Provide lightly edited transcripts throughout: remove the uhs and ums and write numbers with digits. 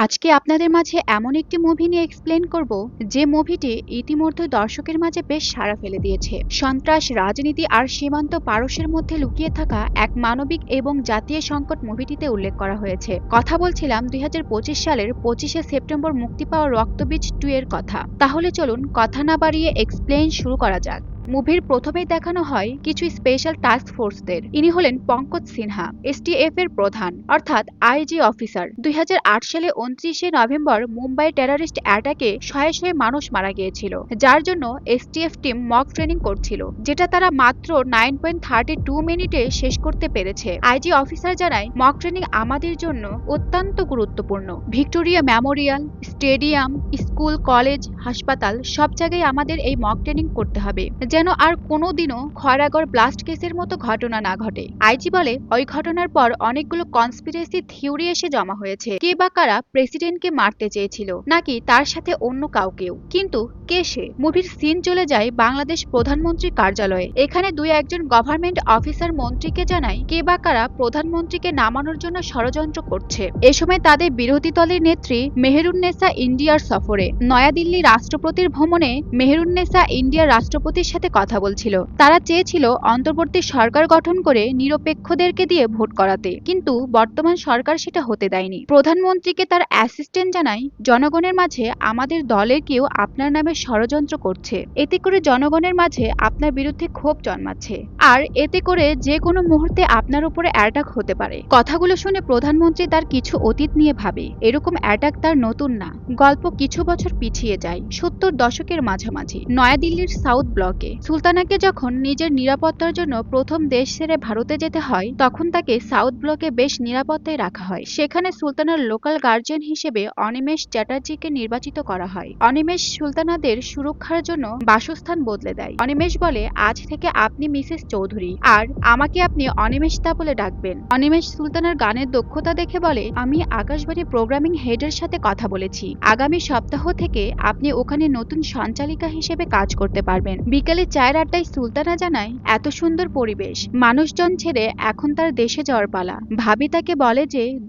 আজকে আপনাদের মাঝে এমন একটি মুভি নিয়ে এক্সপ্লেন করব যে মুভিটি ইতিমধ্যে দর্শকের মাঝে বেশ সাড়া ফেলে দিয়েছে। সন্ত্রাস, রাজনীতি আর সীমান্ত পারস্যের মধ্যে লুকিয়ে থাকা এক মানবিক এবং জাতীয় সংকট মুভিটিতে উল্লেখ করা হয়েছে। কথা বলছিলাম 2025 সালের 25শে সেপ্টেম্বর মুক্তি পাওয়া রক্তবীজ 2 এর কথা। তাহলে চলুন কথা না বাড়িয়ে এক্সপ্লেন শুরু করা যাক। মুভির প্রথমেই দেখানো হয় কিছু স্পেশাল টাস্ক ফোর্সদের। ইনি হলেন পঙ্কজ সিনহা, এসটিএফ এর প্রধান অর্থাৎ আইজি অফিসার। 2008 সালে 29শে নভেম্বর মুম্বাই টেররিস্ট অ্যাটাকে শয়ে শয়ে মানুষ মারা গিয়েছিল, যার জন্য এসটিএফ টিম মক ট্রেনিং করছিল, যেটা তারা মাত্র 9.32 মিনিটে শেষ করতে পেরেছে। আইজি অফিসার জানায়, মক ট্রেনিং আমাদের জন্য অত্যন্ত গুরুত্বপূর্ণ। Victoria Memorial, stadium, school, college, হাসপাতাল সব জায়গায় আমাদের এই মক ট্রেনিং করতে হবে, যেন আর কোনোদিনও খয়রাগড় ব্লাস্ট কেসের মতো ঘটনা না ঘটে। আইজি বলে, ওই ঘটনার পর অনেকগুলো কনস্পিরেসি থিওরি এসে জমা হয়েছে। কে বা কারা প্রেসিডেন্টকে মারতে চেয়েছিল, নাকি তার সাথে অন্য কাউকেও। কিন্তু কে সে? মুভির সিন চলে যায় বাংলাদেশ প্রধানমন্ত্রীর কার্যালয়ে। এখানে দুই একজন গভর্নমেন্ট অফিসার মন্ত্রীকে জানায় কে বা কারা প্রধানমন্ত্রীকে নামানোর জন্য ষড়যন্ত্র করছে। এ সময় তাদের বিরোধী দলের নেত্রী মেহেরুন্নেসা ইন্ডিয়ার সফরে। নয়াদিল্লি রাষ্ট্রপতির ভ্রমণে মেহেরুন্নেসা ইন্ডিয়ার রাষ্ট্রপতির সাথে কথা বলছিল। তারা চেয়েছিল অন্তর্বর্তী সরকার গঠন করে নিরপেক্ষদেরকে দিয়ে ভোট করাতে, কিন্তু বর্তমান সরকার সেটা হতে দেয়নি। প্রধানমন্ত্রীকে তার অ্যাসিস্ট্যান্ট জানায়, জনগণের মাঝে আমাদের দলের কেউ আপনার নামে ষড়যন্ত্র করছে। এতে করে জনগণের মাঝে আপনার বিরুদ্ধে ক্ষোভ জন্মাচ্ছে, আর এতে করে যে কোনো মুহূর্তে আপনার উপরে অ্যাটাক হতে পারে। কথাগুলো শুনে প্রধানমন্ত্রী তার কিছু অতীত নিয়ে ভাবে। এরকম অ্যাটাক তার নতুন না, গল্প কিছু বছর পিছিয়ে যায় 70 দশকের মাঝামাঝি। নয়াদিল্লির সাউথ ব্লকে সুলতানাকে যখন নিজের নিরাপত্তার জন্য প্রথম দেশ ছেড়ে ভারতে যেতে হয়, তখন তাকে সাউথ ব্লকে বেশ নিরাপত্তায় রাখা হয়। সেখানে সুলতানার লোকাল গার্জিয়ান হিসেবে অনিমেষ চ্যাটার্জিকে নির্বাচিত করা হয়। অনিমেষ সুলতানাদের সুরক্ষার জন্য বাসস্থান বদলে দেয়। অনিমেষ বলে, আজ থেকে আপনি মিসেস চৌধুরী, আর আমাকে আপনি অনিমেষদা বলে ডাকবেন। অনিমেষ সুলতানার গানের দক্ষতা দেখে বলে, আমি আকাশবাণী প্রোগ্রামিং হেডের সাথে কথা বলেছি, আগামী সপ্তাহ থেকে আপনি ওখানে নতুন সঞ্চালিকা হিসেবে কাজ করতে পারবেন। বিকালে চায়ের আড্ডায় সুলতানা জানায়, এত সুন্দর পরিবেশ, মানুষজন ছেড়ে এখন তার দেশে যাওয়ার পালা। ভাবি তাকে বলে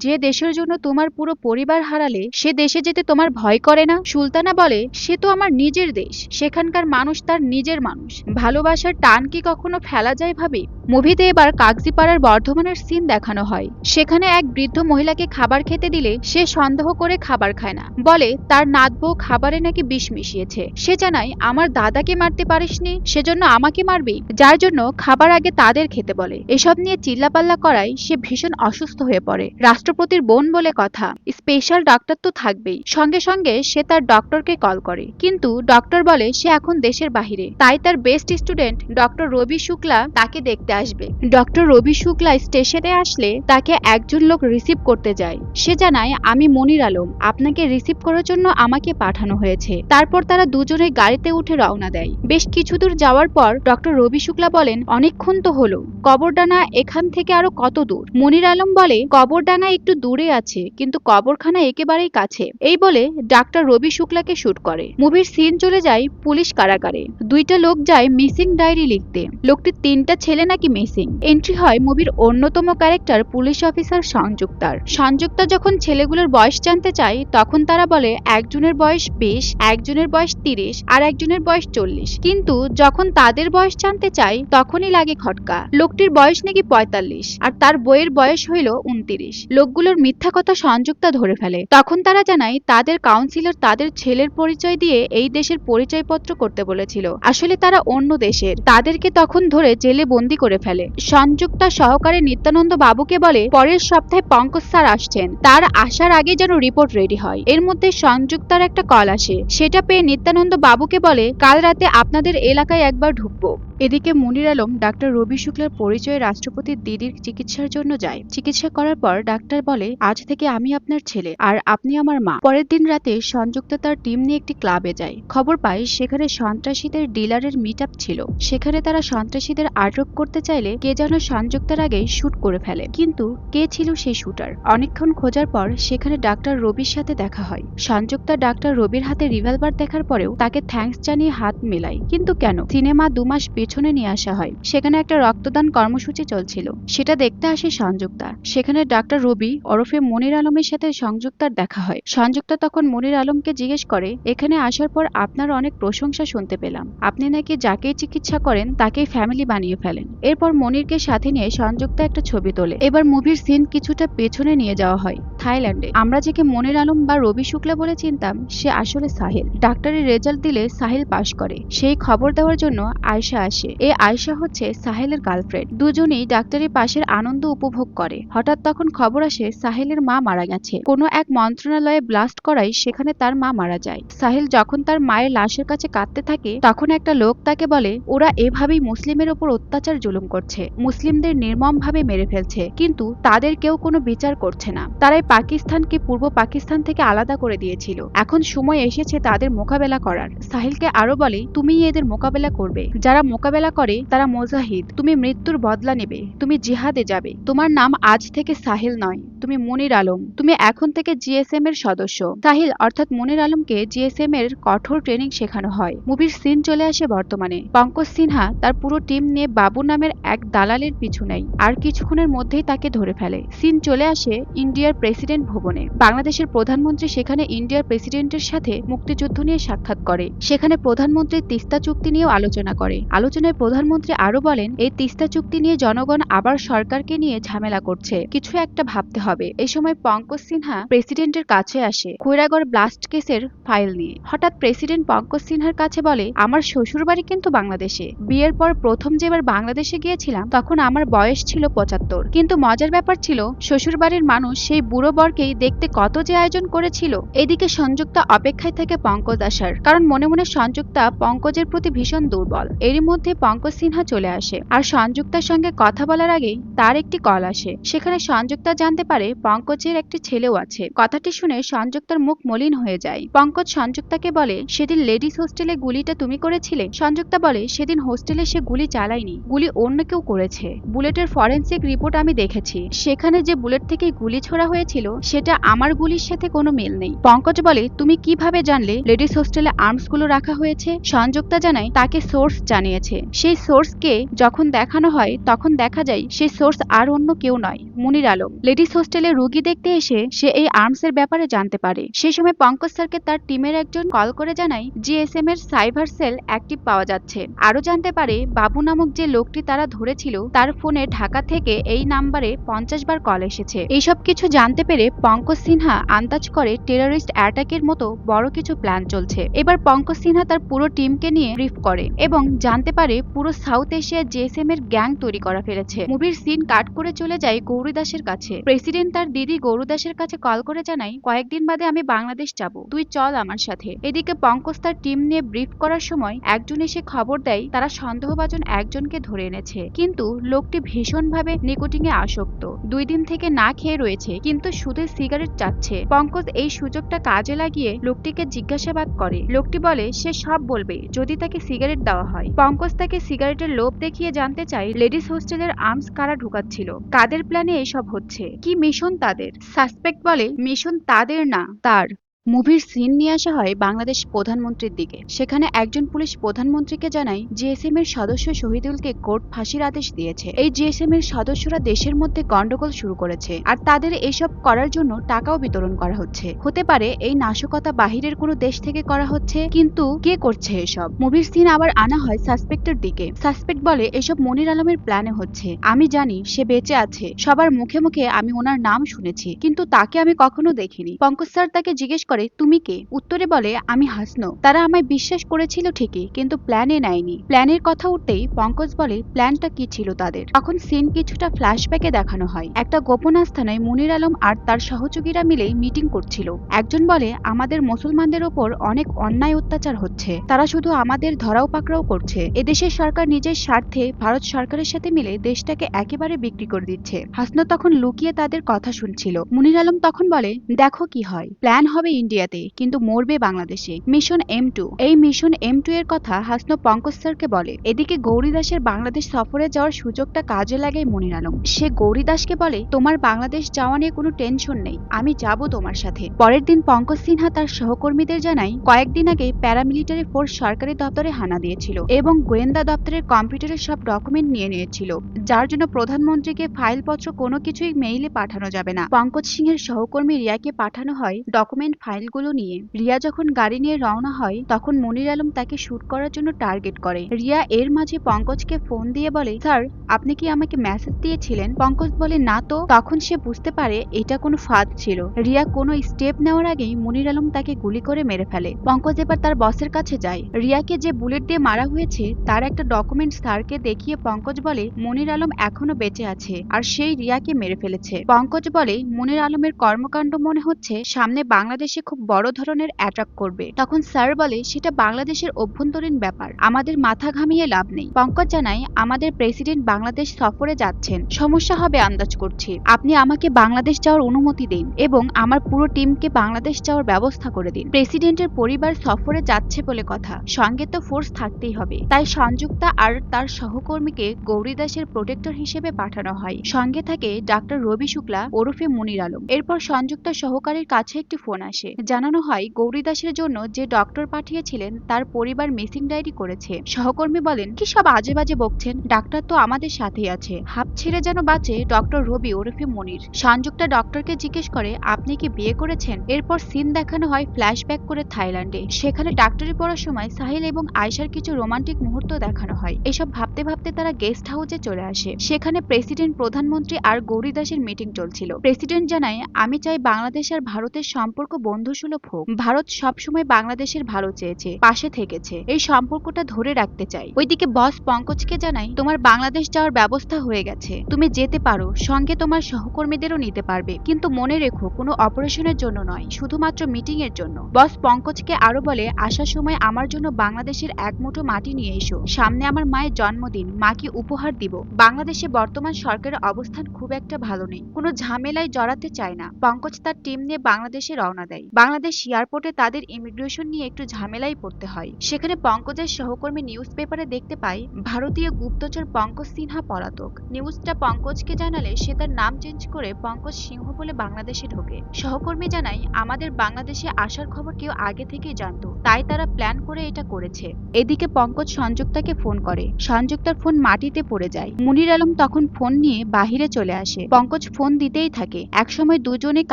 যে দেশের জন্য তোমার পুরো পরিবার হারালে সে দেশে যেতে তোমার ভয় করে না? সুলতানা বলে, সে তো আমার নিজের দেশ, সেখানকার মানুষ তার নিজের মানুষ, ভালোবাসার টান কি কখনো ফেলা যায় ভাবি? মুভিতে এবার কাগজিপাড়ার বর্ধমানের সিন দেখানো হয়। সেখানে এক বৃদ্ধ মহিলাকে খাবার খেতে দিলে সে সন্দেহ করে খাবার খায় না, বলে তার নাতবউ খাবারে নাকি বিষ মিশিয়েছে। সে জানায়, আমার দাদাকে মারতে পারিসনি, সেজন্য আমাকে মারবি? যার জন্য খাবার আগে তাদের খেতে বলে। এসব নিয়ে চিল্লাপাল্লা করায় সে ভীষণ অসুস্থ হয়ে পড়ে। রাষ্ট্রপতির বোন বলে কথা, স্পেশাল ডাক্তার তো থাকবেই। সঙ্গে সঙ্গে সে তার ডক্টরকে কল করে, কিন্তু ডক্টর বলে সে এখন দেশের বাহিরে, তাই তার বেস্ট স্টুডেন্ট ডক্টর রবি শুক্লা তাকে দেখতে আসবে। ডক্টর রবি শুক্লা স্টেশনে আসলে তাকে একজন লোক রিসিভ করতে যায়। সে জানায়, আমি মনির আলম, আপনাকে রিসিভ করার জন্য আমাকে পাঠানো হয়েছে। তারপর তারা দুজনে গাড়িতে উঠে রওনা দেয়। বেশ কিছু দূর যাওয়ার পর ডক্টর রবি শুক্লা বলেন, অনেকক্ষণ তো হলো, কবরডাঙ্গা এখান থেকে আরো কত দূর? মনির আলম বলে, কবরডাঙ্গা একটু দূরে আছে, কিন্তু কবরখানা একেবারেই কাছে। এই বলে ডাক্তার রবি শুক্লাকে শুট করে। মুভির সিন চলে যায় পুলিশ কারাগারে। দুইটা লোক যায় মিসিং ডায়েরি লিখতে। লোকটির 3টা ছেলে নাকি মিসিং। এন্ট্রি হয় মুভির অন্যতম ক্যারেক্টার পুলিশ অফিসার সংযুক্তার। সংযুক্তা যখন ছেলেগুলোর বয়স জানতে চায়, তখন তারা বলে একজনের বয়স 20, একজনের বয়স 30, আর একজনের বয়স 40। কিন্তু যখন তাদের বয়স জানতে চায়, তখনই লাগে খটকা। লোকটির বয়স নাকি 45, আর তার বইয়ের বয়স হইল 29। লোকগুলোর মিথ্যা কথা সংযুক্তা ধরে ফেলে। তখন তারা জানায়, তাদের কাউন্সিলর তাদের ছেলের পরিচয় দিয়ে এই দেশের পরিচয়পত্র করতে বলেছিল, আসলে তারা অন্য দেশের। তাদেরকে তখন ধরে জেলে বন্দি করে ফেলে। সংযুক্তা সহকারে নিত্যানন্দ বাবুকে বলে, পরের সপ্তাহে পঙ্কজ স্যার আসছেন, তার আসার আগে যেন রিপোর্ট রেডি হয়। এর মধ্যে সংযুক্তার একটা কল আসে। সেটা পেয়ে নিত্যানন্দ বাবুকে বলে, কাল রাতে আপনাদের এলাকায় একবার ঢুকবো। এদিকে মনির আলম ডাক্তার রবি শুক্লার পরিচয়ে রাষ্ট্রপতির দিদির চিকিৎসার জন্য যায়। চিকিৎসা করার পর ডাক্তার বলে, আজ থেকে আমি আপনার ছেলে, আর আপনি আমার মা। পরের দিন রাতে সংযুক্তা তার টিম নিয়ে একটি ক্লাবে যায়। খবর পায় সেখানে সন্ত্রাসীদের ডিলারের মিট আপ ছিল। সেখানে তারা সন্ত্রাসীদের আটক করতে চাইলে কে যেন সংযুক্তার আগে শুট করে ফেলে। কিন্তু কে ছিল সেই শুটার? অনেকক্ষণ খোঁজার পর সেখানে ডাক্তার রবির সাথে দেখা হয়। সংযুক্তা ডাক্তার রবির হাতে রিভলভার দেখার পরেও তাকে থ্যাঙ্কস জানিয়ে হাত মেলায়। কিন্তু কেন? সিনেমা 2 মাস পেছনে নিয়ে আসা হয়। সেখানে একটা রক্তদান কর্মসূচি চলছিল, সেটা দেখতে আসে সংযুক্তা। সেখানে ডাক্তার রবি ওরফে মনির আলমের সাথে সংযুক্তার দেখা হয়। সংযুক্তা তখন মনির আলমকে জিজ্ঞেস করে, এখানে আসার পর আপনার অনেক প্রশংসা শুনতে পেলাম, আপনি নাকি যাকেই চিকিৎসা করেন তাকেই ফ্যামিলি বানিয়ে ফেলেন। এরপর মনিরকে সাথে নিয়ে সংযুক্তা একটা ছবি তোলে। এবার মুভির সিন কিছুটা পেছনে নিয়ে যাওয়া হয় থাইল্যান্ডে। আমরা যাকে মনির আলম বা রবি শুক্লা বলে চিনতাম, সে আসলে সাহিল। ডাক্তারি রেজাল্ট দিলে সাহিল পাশ করে, সেই খবর দেওয়ার জন্য আয়শা আসে। এই আয়শা হচ্ছে সাহিলের গার্লফ্রেন্ড। দুজনেই ডাক্তারি পাশের আনন্দ উপভোগ করে। হঠাৎ তখন খবর আসে সাহিলের মা মারা গেছে। কোনো এক মন্ত্রণালয়ে ব্লাস্ট করায় সেখানে তার মা মারা যায়। সাহিল যখন তার মায়ের লাশের কাছে কাঁদতে থাকে, তখন একটা লোক তাকে বলে, ওরা এভাবেই মুসলিমের ওপর অত্যাচার জুলুম করছে, মুসলিমদের নির্মমভাবে মেরে ফেলছে, কিন্তু তাদের কেউ কোনো বিচার করছে না। তারাই পাকিস্তানকে পূর্ব পাকিস্তান থেকে আলাদা করে দিয়েছিল। এখন সময় এসেছে তাদের মোকাবেলা করার। সাহিলকে আরো বলে, তুমি এদের মোকাবেলা করবে। যারা মোকাবেলা করে তারা মুজাহিদ। তুমি মৃত্যুর বদলা নেবে, তুমি জিহাদে যাবে। তোমার নাম আজ থেকে সাহিল নয়, তুমি মনির আলম। তুমি এখন থেকে জিএসএম এর সদস্য। সাহিল অর্থাৎ মনির আলমকে জিএসএম এর কঠোর ট্রেনিং শেখানো হয়। মুভির সিন চলে আসে বর্তমানে। পঙ্কজ সিনহা তার পুরো টিম নিয়ে বাবু নামের এক দালালের পিছু নেয়, আর কিছুক্ষণের মধ্যেই তাকে ধরে ফেলে। সিন চলে আসে ইন্ডিয়ার প্রেসিডেন্ট ভবনে। বাংলাদেশের প্রধানমন্ত্রী সেখানে ইন্ডিয়ার প্রেসিডেন্টের সাথে মুক্তিযুদ্ধ নিয়ে সাক্ষাৎ করে। সেখানে প্রধানমন্ত্রী তিস্তা চুক্তি নিয়েও আলোচনা করে। আলোচনায় প্রধানমন্ত্রী আরো বলেন, এই তিস্তা চুক্তি নিয়ে জনগণ আবার সরকারকে নিয়ে ঝামেলা করছে, কিছু একটা ভাবতে হবে। এই সময় পঙ্কজ সিনহা প্রেসিডেন্টের কাছে আসে খৈরাগড় ব্লাস্ট কেসের ফাইল নিয়ে। হঠাৎ প্রেসিডেন্ট পঙ্কজ সিনহার কাছে বলে, আমার শ্বশুর বাড়ি কিন্তু বাংলাদেশে। বিয়ের পর প্রথম যেবার বাংলাদেশে গিয়েছিলাম তখন আমার বয়স ছিল 75। কিন্তু মজার ব্যাপার ছিল, শ্বশুর বাড়ির মানুষ সেই বুড়ো বরকেই দেখতে কত যে আয়োজন করেছিল। এদিকে সংযুক্তা অপেক্ষায় থাকে পঙ্কজ আসার, কারণ মনে মনে সংযুক্তা পঙ্কজের প্রতি ভীষণ দুর্বল। এরই মধ্যে পঙ্কজ সিনহা চলে আসে, আর সংযুক্তার সঙ্গে কথা বলার আগেই তার একটি কল আসে। সেখানে সংযুক্তা জানতে পারে পঙ্কজের একটি ছেলেও আছে। কথাটি শুনে সংযুক্তার মুখ মলিন হয়ে যায়। পঙ্কজ সংযুক্তাকে বলে, সেদিন লেডিস হোস্টেলে গুলিটা তুমি করেছিলে? সংযুক্তা বলে, সেদিন হোস্টেলে সে গুলি চালায়নি, গুলি অন্য কেউ করেছে। বুলেটের ফরেনসিক রিপোর্ট আমি দেখেছি, সেখানে যে বুলেট থেকে গুলি ছোড়া হয়েছিল সেটা আমার গুলির সাথে কোনো মিল নেই। পঙ্কজ বলে, তুমি কিভাবে জানলে লেডিস হোস্টেলে আর্মস গুলো রাখা হয়েছে? সংযুক্তা জানায় তাকে সোর্স জানিয়েছে। সেই সোর্সকে যখন দেখানো হয় তখন দেখা যায় সেই সোর্স আর অন্য কেউ নয়, মনির আলম। লেডিস হোস্টেলে রোগী দেখতে এসে সে এই আর্মস এর ব্যাপারে জানতে পারে। সেই সময় পঙ্কজ স্যারকে তার টিমের একজন কল করে জানায় জিএসএম এর সাইবার সেল অ্যাক্টিভ পাওয়া যাচ্ছে। আরো জানতে পারে বাবু নামক যে লোকটি তারা ধরেছিল তার ফোনে ঢাকা থেকে এই নাম্বারে 50 বার কল এসেছে। এইসব কিছু জানতে পেরে পঙ্কজ সিনহা আন্দাজ করে টেররিস্ট অ্যাটাকের মতো বড় কিছু প্ল্যান চলছে। এবার পঙ্কজ সিনহা তার পুরো টিমকে নিয়ে ব্রিফ করে এবং জানতে পারে পুরো সাউথ এশিয়া জিএসএম এর গ্যাং তৈরি করা ফেলেছে। মুভির সিন কাট করে চলে যায় গৌরী দাসের কাছে। প্রেসিডেন্ট তার দিদি গৌরী দাসের কাছে কল করে জানায়, কয়েকদিন বাদে আমি বাংলাদেশ যাব, তুই চল আমার সাথে। এদিকে পঙ্কজ তার টিম নিয়ে ব্রিফ করার সময় একজন এসে খবর দেয় তারা সন্দেহভাজন একজনকে ধরে এনেছে, কিন্তু লোকটি ভীষণভাবে নিকোটিন এ আসক্ত। 2 দিন থেকে না খেয়ে রয়েছে, কিন্তু শুধু সিগারেট চাচ্ছে। পঙ্কজ এই সুযোগটা কাজে লাগিয়ে লোকটিকে জিজ্ঞাসাবাদ করে। লোকটি বলে সে সব বলবে যদি তাকে সিগারেট দেওয়া হয়। পঙ্কজ তাকে সিগারেটের লোভ দেখিয়ে জানতে চায় লেডিস হোস্টেলের আর্মস কারা ঢুকাচ্ছিল, কাদের প্ল্যানে এসব হচ্ছে, কি মিশন তাদের। সাসপেক্ট বলে মিশন তাদের না, তার। মুভির সিন নিয়ে আসা হয় বাংলাদেশ প্রধানমন্ত্রীর দিকে। সেখানে একজন পুলিশ প্রধানমন্ত্রীকে জানায় জিএসএম এর সদস্য শহীদুলকে কোর্ট ফাঁসির আদেশ দিয়েছে। এই জিএসএম এর সদস্যরা দেশের মধ্যে গন্ডগোল শুরু করেছে, আর তাদের এসব করার জন্য টাকাও বিতরণ করা হচ্ছে। হতে পারে এই নাশকতা বাহিরের কোনো দেশ থেকে করা হচ্ছে, কিন্তু কে করছে এসব? মুভির সিন আবার আনা হয় সাসপেক্টের দিকে। সাসপেক্ট বলে এসব মনির আলমের প্ল্যানে হচ্ছে। আমি জানি সে বেঁচে আছে, সবার মুখে মুখে আমি ওনার নাম শুনেছি, কিন্তু তাকে আমি কখনো দেখিনি। পঙ্কজ স্যার তাকে জিজ্ঞেস করে, তুমি কে? উত্তরে বলে, আমি হাসনো। তারা আমায় বিশ্বাস করেছিল ঠিকই, কিন্তু প্ল্যানে নেয়নি। প্ল্যানের কথা উঠতেই পঙ্কজ বলে, প্ল্যানটা কি ছিল তাদের? তখন সিন কিছুটা ফ্ল্যাশব্যাকে দেখানো হয়। একটা গোপন আস্তানায় মনির আলম আর তার সহযোগীরা মিলে মিটিং করছিল। একজন বলে, আমাদের মুসলমানদের ওপর অনেক অন্যায় অত্যাচার হচ্ছে, তারা শুধু আমাদের ধরাও পাকড়াও করছে। এদেশের সরকার নিজের স্বার্থে ভারত সরকারের সাথে মিলে দেশটাকে একেবারে বিক্রি করে দিচ্ছে। হাসনো তখন লুকিয়ে তাদের কথা শুনছিল। মনির আলম তখন বলে, দেখো কি হয়, প্ল্যান হবে ইন্ডিয়াতে কিন্তু মরবে বাংলাদেশে। Mission M2। এই মিশন M2 এর কথা হাসনো পঙ্কজ স্যারকে বলে। এদিকে গৌরী দাসের বাংলাদেশ সফরে যাওয়ার সুযোগটা কাজে লাগায় মনির আলম। সে গৌরী দাসকে বলে, তোমার বাংলাদেশ যাওয়া নিয়ে কোনো টেনশন নেই, আমি যাব তোমার সাথে। পরের দিন পঙ্কজ সিনহা তার সহকর্মীদের জানায়, কয়েকদিন আগে প্যারামিলিটারি ফোর্স সরকারি দপ্তরে হানা দিয়েছিল এবং গোয়েন্দা দপ্তরের কম্পিউটারের সব ডকুমেন্ট নিয়ে নিয়েছিল, যার জন্য প্রধানমন্ত্রীকে ফাইলপত্র কোনো কিছুই মেইলে পাঠানো যাবে না। পঙ্কজ সিংহের সহকর্মী রিয়াকে পাঠানো হয় ডকুমেন্ট ফাইলগুলো নিয়ে। রিয়া যখন গাড়ি নিয়ে রওনা হয় তখন মনির আলম তাকে শুট করার জন্য টার্গেট করে। রিয়া এর মাঝে পঙ্কজকে ফোন দিয়ে বলে, স্যার আপনি কি আমাকে মেসেজ দিয়েছিলেন? পঙ্কজ বলে, না তো। তখন সে বুঝতে পারে এটা কোনো ফাঁদ ছিল। রিয়া কোনো স্টেপ নেওয়ার আগেই মনির আলম তাকে গুলি করে মেরে ফেলে। পঙ্কজ এবার তার বসের কাছে যায়। রিয়াকে যে বুলেট দিয়ে মারা হয়েছে তার একটা ডকুমেন্ট স্যারকে দেখিয়ে পঙ্কজ বলে, মনির আলম এখনো বেঁচে আছে আর সেই রিয়াকে মেরে ফেলেছে। পঙ্কজ বলে, মনির আলমের কর্মকাণ্ড মনে হচ্ছে সামনে বাংলাদেশে খুব বড় ধরনের অ্যাটাক করবে। তখন স্যার বলে, সেটা বাংলাদেশের অভ্যন্তরীণ ব্যাপার, আমাদের মাথা ঘামিয়ে লাভ নেই। পঙ্কজ জানায়, আমাদের প্রেসিডেন্ট বাংলাদেশ সফরে যাচ্ছেন, সমস্যা হবে আন্দাজ করছি। আপনি আমাকে বাংলাদেশ যাওয়ার অনুমতি দিন এবং আমার পুরো টিমকে বাংলাদেশ যাওয়ার ব্যবস্থা করে দিন। প্রেসিডেন্টের পরিবার সফরে যাচ্ছে বলে কথা, সঙ্গে তো ফোর্স থাকতেই হবে। তাই সংযুক্তা আর তার সহকর্মীকে গৌরী দাসের প্রোটেক্টর হিসেবে পাঠানো হয়। সঙ্গে থাকে ডাক্তার রবি শুক্লা ওরফে মনির আলম। এরপর সংযুক্তা সহকারীর কাছে একটি ফোন আসে। জানানো হয় গৌরী দাসের জন্য যে ডক্টর পাঠিয়েছিলেন তার পরিবার মিসিং ডায়েরি করেছে। সহকর্মী বলেন, কি সব আজে বাজে বকছেন, ডাক্তার তো আমাদের সাথেই আছে। হাফ ছেড়ে যেন বাঁচে ডক্টর রবি ওরফে মনির। সংযুক্তা ডক্টরকে জিজ্ঞেস করে, আপনি কি বিয়ে করেছেন? এরপর সিন দেখানো হয় ফ্ল্যাশব্যাক করে থাইল্যান্ডে। সেখানে ডাক্তারি পড়ার সময় সাহিল এবং আয়শার কিছু রোমান্টিক মুহূর্ত দেখানো হয়। এসব ভাবতে ভাবতে তারা গেস্ট হাউসে চলে আসে। সেখানে প্রেসিডেন্ট, প্রধানমন্ত্রী আর গৌরী দাসের মিটিং চলছিল। প্রেসিডেন্ট জানায়, আমি চাই বাংলাদেশ আর ভারতের সম্পর্ক বন্ধুসুলভ হোক। ভারত সবসময় বাংলাদেশের ভালো চেয়েছে, পাশে থেকেছে, এই সম্পর্কটা ধরে রাখতে চাই। ওইদিকে বস পঙ্কজকে জানাই, তোমার বাংলাদেশ যাওয়ার ব্যবস্থা হয়ে গেছে, তুমি যেতে পারো, সঙ্গে তোমার সহকর্মীদেরও নিতে পারবে, কিন্তু মনে রেখো কোনো অপারেশনের জন্য নয়, শুধুমাত্র মিটিং এর জন্য। বস পঙ্কজকে আরো বলে, আসার সময় আমার জন্য বাংলাদেশের এক মুঠো মাটি নিয়ে এসো, সামনে আমার মায়ের জন্মদিন, মাকে উপহার দিব। বাংলাদেশে বর্তমান সরকারের অবস্থান খুব একটা ভালো নেই, কোনো ঝামেলায় জড়াতে চায় না। পঙ্কজ তার টিম নিয়ে বাংলাদেশে রওনা দেয়। বাংলাদেশ এয়ারপোর্টে তাদের ইমিগ্রেশন নিয়ে একটু ঝামেলাই পড়তে হয়। সেখানে পঙ্কজের সহকর্মী নিউজ পেপারে দেখতে পায় ভারতীয় গুপ্তচর পঙ্কজ সিনহা পলাতক। নিউজটা পঙ্কজকে জানালে সে তার নাম চেঞ্জ করে পঙ্কজ সিংহ বলে বাংলাদেশে ঢোকে। সহকর্মী জানায়, আমাদের বাংলাদেশে আসার খবর কেউ আগে থেকেই জানতো, তাই তারা প্ল্যান করে এটা করেছে। এদিকে পঙ্কজ সংযুক্তাকে ফোন করে। সংযুক্তার ফোন মাটিতে পড়ে যায়। মনির আলম তখন ফোন নিয়ে বাহিরে চলে আসে। পঙ্কজ ফোন দিতেই থাকে। একসময় দুজনে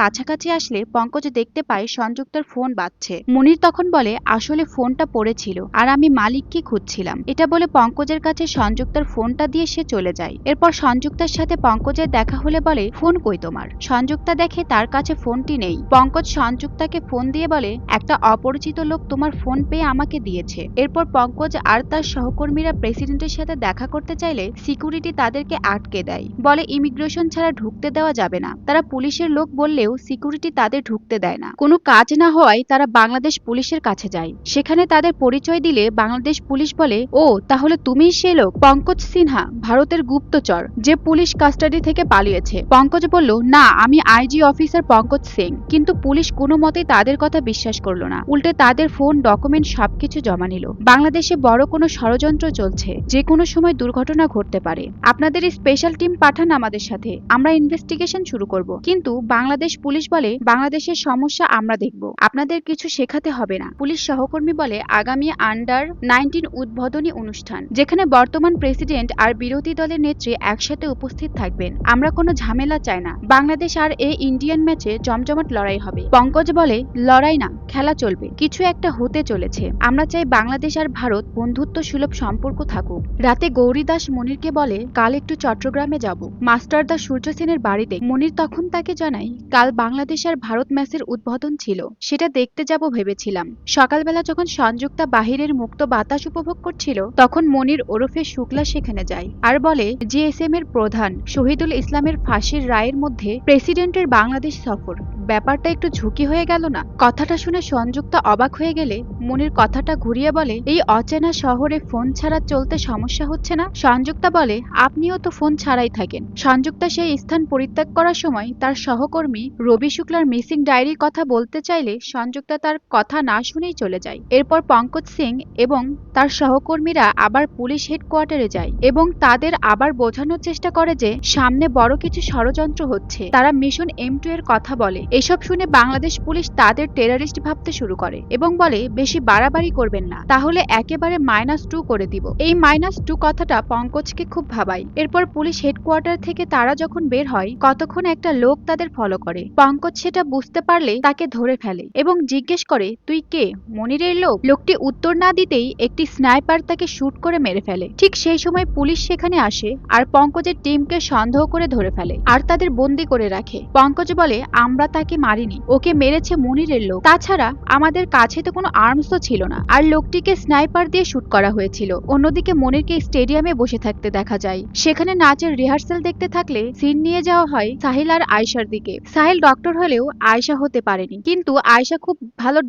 কাছাকাছি আসলে পঙ্কজ দেখতে পায় সংযুক্তার ফোন বাজছে। মনির তখন বলে, আসলে ফোনটা পড়েছিল আর আমি মালিককে খুঁজছিলাম। এটা বলে পঙ্কজের কাছে সংযুক্তার ফোনটা দিয়ে সে চলে যায়। এরপর সংযুক্তার সাথে পঙ্কজের দেখা হলে বলে, ফোন কই তোমার? সংযুক্তা দেখে তার কাছে ফোনটি নেই। পঙ্কজ সংযুক্তাকে ফোন দিয়ে বলে, একটা অপরিচিত লোক তোমার ফোন পেয়ে আমাকে দিয়েছে। এরপর পঙ্কজ আর তার সহকর্মীরা প্রেসিডেন্টের সাথে দেখা করতে চাইলে সিকিউরিটি তাদেরকে আটকে দেয়, বলে ইমিগ্রেশন ছাড়া ঢুকতে দেওয়া যাবে না। তারা পুলিশের লোক বললেও সিকিউরিটি তাদের ঢুকতে দেয় না। কোনো কাজ না হওয়ায় তারা বাংলাদেশ পুলিশের কাছে যায়। সেখানে তাদের পরিচয় দিলে বাংলাদেশ পুলিশ বলে, ও তাহলে তুমিই সে লোক, পঙ্কজ সিনহা, ভারতের গুপ্তচর, যে পুলিশ কাস্টাডি থেকে পালিয়েছে। পঙ্কজ বলল, না, আমি আইজি অফিসার পঙ্কজ সিং। কিন্তু পুলিশ কোনো মতেই তাদের কথা বিশ্বাস করলো না, উল্টে তাদের ফোন, ডকুমেন্ট সবকিছু জমা নিল। বাংলাদেশে বড় কোনো ষড়যন্ত্র চলছে, যে কোনো সময় দুর্ঘটনা ঘটতে পারে। আপনাদের স্পেশাল টিম পাঠান আমাদের সাথে, আমরা ইনভেস্টিগেশন শুরু করব। কিন্তু বাংলাদেশ পুলিশ বলে, বাংলাদেশের সমস্যা আমরা দেখব, আপনাদের কিছু শেখাতে হবে না। পুলিশ সহকর্মী বলে, আগামী আন্ডার-19 উদ্বোধনী অনুষ্ঠান, যেখানে বর্তমান প্রেসিডেন্ট আর বিরোধী দলের নেত্রী একসাথে উপস্থিত থাকবেন। আমরা কোনো ঝামেলা চাই না। বাংলাদেশ আর এই ইন্ডিয়ান ম্যাচে জমজমাট লড়াই হবে। পঙ্কজ বলে, লড়াই না, খেলা চলবে, কিছু একটা হতে চলেছে। আমরা চাই বাংলাদেশ আর ভারত বন্ধুত্ব সুলভ সম্পর্ক থাকুক। রাতে গৌরী দাস মনিরকে বলে, কাল একটু চট্টগ্রামে যাব, মাস্টার দা সূর্য সেনের বাড়িতে। মনির তখন তাকে জানায়, কাল বাংলাদেশ আর ভারত ম্যাচের উদ্বোধন ছিল, সেটা দেখতে যাব ভেবেছিলাম। সকালবেলা যখন সংযুক্তা বাহিরের মুক্ত বাতাস উপভোগ করছিল তখন মনির ওরফে শুক্লা সেখানে যায় আর বলে, জিএসএম এর প্রধান শহীদুল ইসলামের ফাঁসির রায়ের মধ্যে প্রেসিডেন্টের বাংলাদেশ সফর, ব্যাপারটা একটু ঝুঁকি হয়ে গেল না? কথাটা শুনে সংযুক্তা অবাক হয়ে গেলে মনির কথাটা ঘুরিয়ে বলে, এই অচেনা শহরে ফোন ছাড়া চলতে সমস্যা হচ্ছে না? সংযুক্তা বলে, আপনিও তো ফোন ছাড়াই থাকেন। সংযুক্তা সেই স্থান পরিত্যাগ করার সময় তার সহকর্মী রবি শুক্লার মিসিং ডায়েরির কথা বলতে চাইলে সংযুক্তা তার কথা না শুনেই চলে যায়। এরপর পঙ্কজ সিং এবং তার সহকর্মীরা আবার পুলিশ হেডকোয়ার্টারে যায় এবং তাদের আবার বোঝানোর চেষ্টা করে যে সামনে বড় কিছু ষড়যন্ত্র হচ্ছে। তারা মিশন M2 এর কথা বলে। এসব শুনে বাংলাদেশ পুলিশ তাদের টেররিস্ট ভাবতে শুরু করে এবং বলে, বেশি বাড়াবাড়ি করবেন না, তাহলে একেবারে -2 করে দিব। এই -2 কথাটা পঙ্কজকে খুব ভাবায়। এরপর পুলিশ হেডকোয়ার্টার থেকে তারা যখন বের হয়, কতক্ষণ একটা লোক তাদের ফলো করে। পঙ্কজ সেটা বুঝতে পারলে তাকে ধরে ফেলে এবং জিজ্ঞেস করে, তুই কে? মনিরের লোক? লোকটি উত্তর না দিতেই একটি স্নাইপার তাকে শুট করে মেরে ফেলে। ঠিক সেই সময় পুলিশ সেখানে আসে আর পঙ্কজের টিমকে সন্দেহ করে ধরে ফেলে আর তাদের বন্দি করে রাখে। পঙ্কজ বলে, আমরা তাকে মারিনি, ওকে মেরেছে মনিরের লোক। তাছাড়া আমাদের কাছে তো কোনো আর্মসও ছিল না, আর লোকটিকে স্নাইপার দিয়ে শুট করা হয়েছিল। অন্যদিকে মনিরকে স্টেডিয়ামে বসে থাকতে দেখা যায়। সেখানে নাচের রিহার্সাল দেখতে থাকলে সিন নিয়ে যাওয়া হয় সাহিল আর আয়শার দিকে। সাহিল ডক্টর হলেও আয়শা হতে পারেনি, কিন্তু আয়শা খুব ভালো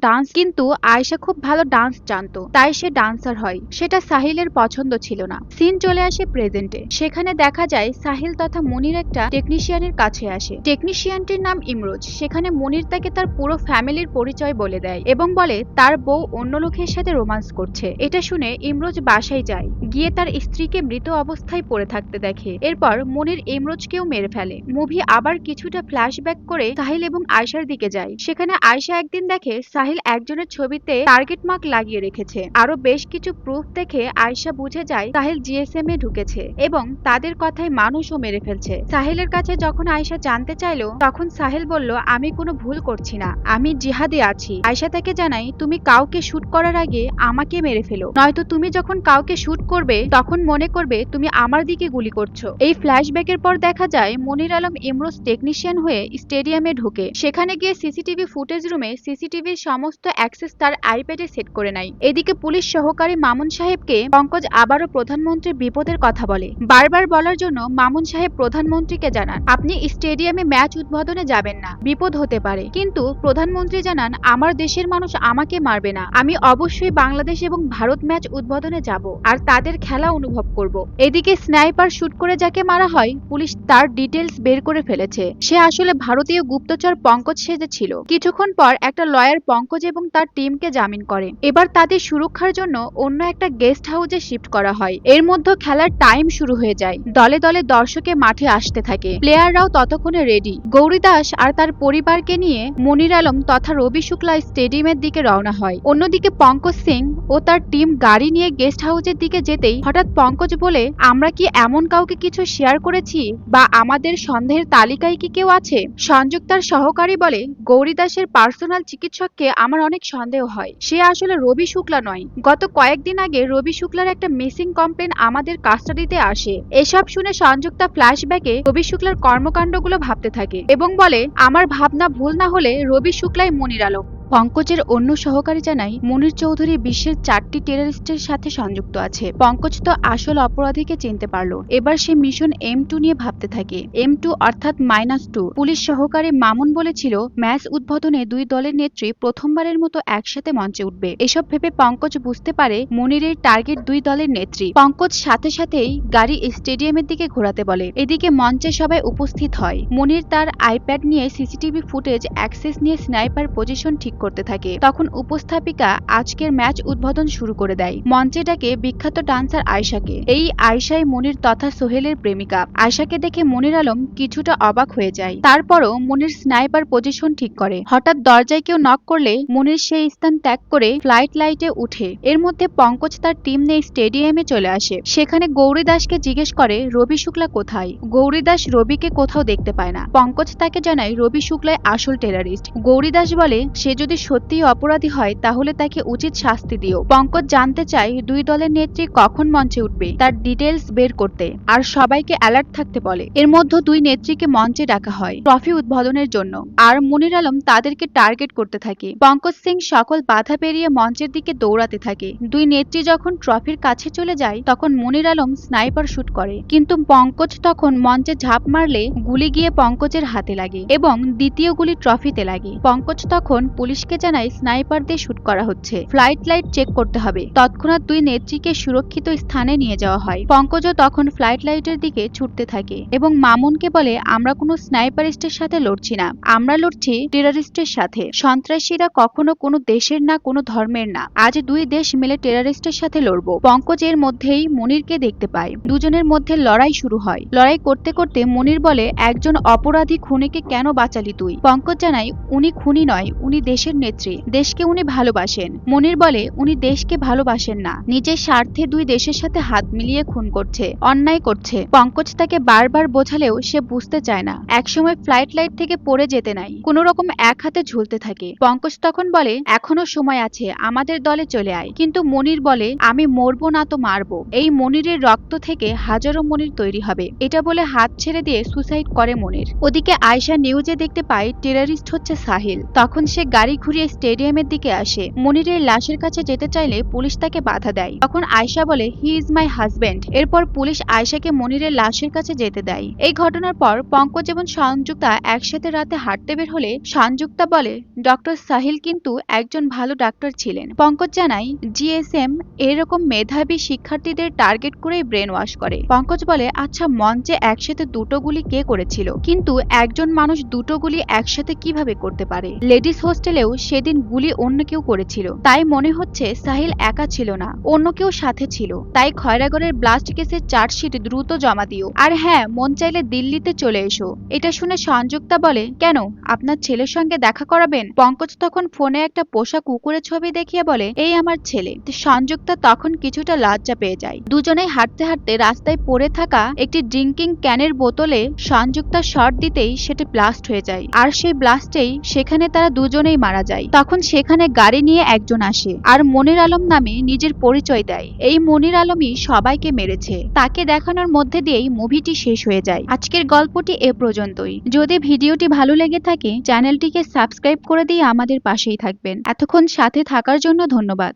ডান্স জানতো, তাই সে ডান্সার হয়। সেটা সাহিলের পছন্দ ছিল না। সিন চলে আসে প্রেজেন্টে। সেখানে দেখা যায় সাহিল তথা মনির একটা টেকনিশিয়ানের কাছে আসে। টেকনিশিয়ানটির নাম ইমরোজ। সেখানে মনির তাকে তার পুরো ফ্যামিলির পরিচয় বলে দেয় এবং বলে তার বউ অন্য লোকের সাথে রোমান্স করছে। এটা শুনে ইমরোজ বাসায় যায়, গিয়ে তার স্ত্রীকে মৃত অবস্থায় পড়ে থাকতে দেখে। এরপর মনির ইমরোজকেও মেরে ফেলে। মুভি আবার কিছুটা ফ্ল্যাশব্যাক করে সাহিল এবং আয়শার দিকে যায়। সেখানে আয়শা একদিন দেখে সাহিল একজনের ছবিতে টার্গেট মার্ক লাগিয়ে রেখেছে। আরো বেশ কিছু প্রুফ দেখে আয়শা বুঝে যায় সাহিল জিএসএম এ ঢুকেছে এবং তাদের কথায় মানুষও মেরে ফেলছে। সাহিলের কাছে যখন আয়শা জানতে চাইলো, তখন সাহিল বলল, আমি কোনো ভুল করছি না, আমি জিহাদে আছি। আয়শা তাকে জানায়, তুমি কাউকে শুট করার আগে আমাকে মেরে ফেলো, নয়তো তুমি যখন কাউকে শুট করবে তখন মনে করবে তুমি আমার দিকে গুলি করছো। এই ফ্ল্যাশব্যাকের পর দেখা যায় মনির আলম ইমরোজ টেকনিশিয়ান হয়ে স্টেডিয়ামে ঢোকে। সেখানে গিয়ে সিসিটিভি ফুটেজ রুমে সিসিটিভির সমস্ত অ্যাক্সেস তার আইপ্যাডে সেট করে নেয়। এদিকে পুলিশ সহকারী মামুন সাহেবকে পঙ্কজ আবারও প্রধানমন্ত্রীর বিপদের কথা বলে। বারবার বলার জন্য মামুন সাহেব প্রধানমন্ত্রীকে জানান, আপনি স্টেডিয়ামে ম্যাচ উদ্বোধনে যাবেন না, বিপদ হতে পারে। কিন্তু প্রধানমন্ত্রী জানান, আমার দেশের মানুষ আমাকে মারবে না, আমি অবশ্যই বাংলাদেশ এবং ভারত ম্যাচ উদ্বোধনে যাব আর তাদের খেলা অনুভব করব। এদিকে স্নাইপার শুট করে যাকে মারা হয়, পুলিশ তার ডিটেলস বের করে ফেলেছে। সে আসলে ভারতীয় গুপ্তচর পঙ্কজ সেজেছিল। কিছুক্ষণ পর একটা লয়ার পঙ্কজ এবং তার টিমকে জামিন করে। এবার তাদের সুরক্ষার জন্য অন্য একটা গেস্ট হাউসে শিফট করা হয়। এর মধ্যে খেলার টাইম শুরু হয়ে যায়। দলে দলে দর্শকে মাঠে আসতে থাকে। প্লেয়াররাও ততক্ষণে রেডি। গৌরী দাস আর তার পরিবারকে নিয়ে মনির আলম তথা রবি শুক্লা স্টেডিয়ামের দিকে রওনা হয়। অন্যদিকে পঙ্কজ সিং ও তার টিম গাড়ি নিয়ে গেস্ট হাউসের দিকে যেতেই হঠাৎ পঙ্কজ বলে, আমরা কি এমন কাউকে কিছু শেয়ার করেছি বা আমাদের সন্দেহের তালিকায় কি কেউ আছে? সংযুক্তার সহকারী বলে, গৌরী দাসের পার্সোনাল চিকিৎসককে আমার অনেক সন্দেহ হয়। সে আসলে রবি শুক্লা নয়। গত কয়েকদিন আগে রবি শুক্লার একটা মিসিং কমপ্লেন আমাদের কাস্টাডিতে আসে। এসব শুনে সংযুক্তা ফ্ল্যাশব্যাকে রবি শুক্লার কর্মকাণ্ডগুলো ভাবতে থাকে এবং বলে, আমার ভাবনা ভুল না হলে রবি শুক্লাই মনির আলম। পঙ্কজের অন্য সহকারী জানায়, মনির চৌধুরী বিশ্বের 4টি টেররিস্টের সাথে সংযুক্ত আছে। পঙ্কজ তো আসল অপরাধীকে চিনতে পারলো। এবার সে মিশন M2 নিয়ে ভাবতে থাকে। M2 অর্থাৎ -2। পুলিশ সহকারী মামুন বলেছিল, ম্যাচ উদ্বোধনে দুই দলের নেত্রী প্রথমবারের মতো একসাথে মঞ্চে উঠবে। এসব ভেবে পঙ্কজ বুঝতে পারে মনিরের টার্গেট দুই দলের নেত্রী। পঙ্কজ সাথে সাথেই গাড়ি স্টেডিয়ামের দিকে ঘোরাতে বলে। এদিকে মঞ্চে সবাই উপস্থিত হয়। মনির তার আইপ্যাড নিয়ে সিসিটিভি ফুটেজ অ্যাক্সেস নিয়ে স্নাইপার পজিশন ঠিক করতে থাকে। তখন উপস্থাপিকা আজকের ম্যাচ উদ্বোধন শুরু করে দেয়। মঞ্চে ডাকে বিখ্যাত ডান্সার আয়শাকে। এই আয়শাই মনির তথা সোহেলের প্রেমিকা। আয়শাকে দেখে মনির আলম কিছুটা অবাক হয়ে যায়। তারপরও মনির স্নাইপার পজিশন ঠিক করে। হঠাৎ দরজায় কেউ নক করলে মনির সেই স্থান ত্যাগ করে ফ্লাইট লাইটে উঠে। এর মধ্যে পঙ্কজ তার টিম নিয়ে স্টেডিয়ামে চলে আসে। সেখানে গৌরী দাসকে জিজ্ঞেস করে, রবি শুক্লা কোথায়? গৌরী দাস রবিকে কোথাও দেখতে পায় না। পঙ্কজ তাকে জানায় রবি শুক্লাই আসল টেররিস্ট। গৌরী দাস বলে, সে যদি যদি সত্যিই অপরাধী হয় তাহলে তাকে উচিত শাস্তি দিও। পঙ্কজ জানতে চায় দুই দলের নেত্রী কখন মঞ্চে উঠবে তার ডিটেলস বের করতে, আর সবাইকে অ্যালার্ট থাকতে বলে। এর মধ্যে দুই নেত্রীকে মঞ্চে ডাকা হয় ট্রফি উদ্বোধনের জন্য, আর মনির আলম তাদেরকে টার্গেট করতে থাকে। পঙ্কজ সিং সকল বাধা পেরিয়ে মঞ্চের দিকে দৌড়াতে থাকে। দুই নেত্রী যখন ট্রফির কাছে চলে যায় তখন মনির আলম স্নাইপার শুট করে, কিন্তু পঙ্কজ তখন মঞ্চে ঝাঁপ মারলে গুলি গিয়ে পঙ্কজের হাতে লাগে এবং দ্বিতীয় গুলি ট্রফিতে লাগে। পঙ্কজ তখন পুলিশকে জানায় স্নাইপার দিয়ে শুট করা হচ্ছে, ফ্লাইট লাইট চেক করতে হবে। তৎক্ষণাৎ দুই নেত্রীকে সুরক্ষিত স্থানে নিয়ে যাওয়া হয়। পঙ্কজও তখন ফ্লাইট লাইটের দিকে ছুটতে থাকে এবং মামুনকে বলে, আমরা কোনো স্নাইপারিস্টের সাথে লড়ছি না, আমরা লড়ছি টেররিস্টের সাথে। সন্ত্রাসীরা কখনো কোনো দেশের না কোনো ধর্মের না, আজ দুই দেশ মিলে টেররিস্টের সাথে লড়বো। পঙ্কজ এর মধ্যেই মনিরকে দেখতে পায়। দুজনের মধ্যে লড়াই শুরু হয়। লড়াই করতে করতে মনির বলে, একজন অপরাধী খুনিকে কেন বাঁচালি তুই? পঙ্কজ জানায়, উনি খুনি নয়, উনি দেশের নেত্রী, দেশকে উনি ভালোবাসেন। মনির বলে, উনি দেশকে ভালোবাসেন না, নিজের স্বার্থে দুই দেশের সাথে হাত মিলিয়ে খুন করছে, অন্যায় করছে। পঙ্কজ তাকে বারবার বোঝালেও সে বুঝতে চায় না। একসময় ফ্লাইট লাইট থেকে পড়ে যেতে নাই, কোনো রকম এক হাতে ঝুলতে থাকে। পঙ্কজ তখন বলে, এখনো সময় আছে, আমাদের দলে চলে আয়। কিন্তু মনির বলে, আমি মরবো না তো মারবো, এই মনিরের রক্ত থেকে হাজারো মনির তৈরি হবে। এটা বলে হাত ছেড়ে দিয়ে সুসাইড করে মনির। ওদিকে আয়শা নিউজে দেখতে পায় টেররিস্ট হচ্ছে সাহিল। তখন সে গাড়ি ঘুরিয়ে স্টেডিয়ামের দিকে আসে। মনিরের লাশের কাছে যেতে চাইলে পুলিশ তাকে বাধা দেয়। তখন আয়শা বলে, হি ইজ মাই হাজবেন্ড। এরপর পুলিশ আয়শাকে মনিরের লাশের কাছে যেতে দেয়। এই ঘটনার পর পঙ্কজ এবং সংযুক্তা একসাথে রাতে হাঁটতে বের হলে সংযুক্তা বলে, ডক্টর সাহিল কিন্তু একজন ভালো ডাক্তার ছিলেন। পঙ্কজ জানায়, জিএসএম এরকম মেধাবী শিক্ষার্থীদের টার্গেট করেই ব্রেন ওয়াশ করে। পঙ্কজ বলে, আচ্ছা মঞ্চে একসাথে দুটো গুলি কে করেছিল? কিন্তু একজন মানুষ দুটো গুলি একসাথে কিভাবে করতে পারে? লেডিস হোস্টেলেও সেদিন গুলি অন্য কেউ করেছিল, তাই মনে হচ্ছে সাহিল একা ছিল না, অন্য কেউ সাথে ছিল। তাই খয়রাগড়ের ব্লাস্ট কেসের চার্জশিট দ্রুত জমা দিও। আর হ্যাঁ, মন চাইলে দিল্লিতে চলে এসো। এটা শুনে সংযুক্তা বলে, কেন, আপনার ছেলের সঙ্গে দেখা করাবেন? পঙ্কজ তখন ফোনে একটা পোষা কুকুরের ছবি দেখিয়ে বলে, এই আমার ছেলে। সংযুক্তা তখন কিছুটা লজ্জা পেয়ে যায়। দুজনেই হাঁটতে হাঁটতে রাস্তায় পড়ে থাকা একটি ড্রিঙ্কিং ক্যানের বোতলে সংযুক্তা শট দিতেই সেটি ব্লাস্ট হয়ে যায়, আর সেই ব্লাস্টেই সেখানে তারা দুজনেই মারা যায়। তখন সেখানে গাড়ি নিয়ে একজন আসে আর মনির আলম নামে নিজের পরিচয় দেয়। এই মনির আলমই সবাইকে মেরেছে। তাকে দেখানোর মধ্যে দিয়েই মুভিটি শেষ হয়ে যায়। আজকের গল্পটি এ পর্যন্তই। যদি ভিডিওটি ভালো লেগে থাকে চ্যানেলটিকে সাবস্ক্রাইব করে দিয়ে আমাদের পাশেই থাকবেন। এতক্ষণ সাথে থাকার জন্য ধন্যবাদ।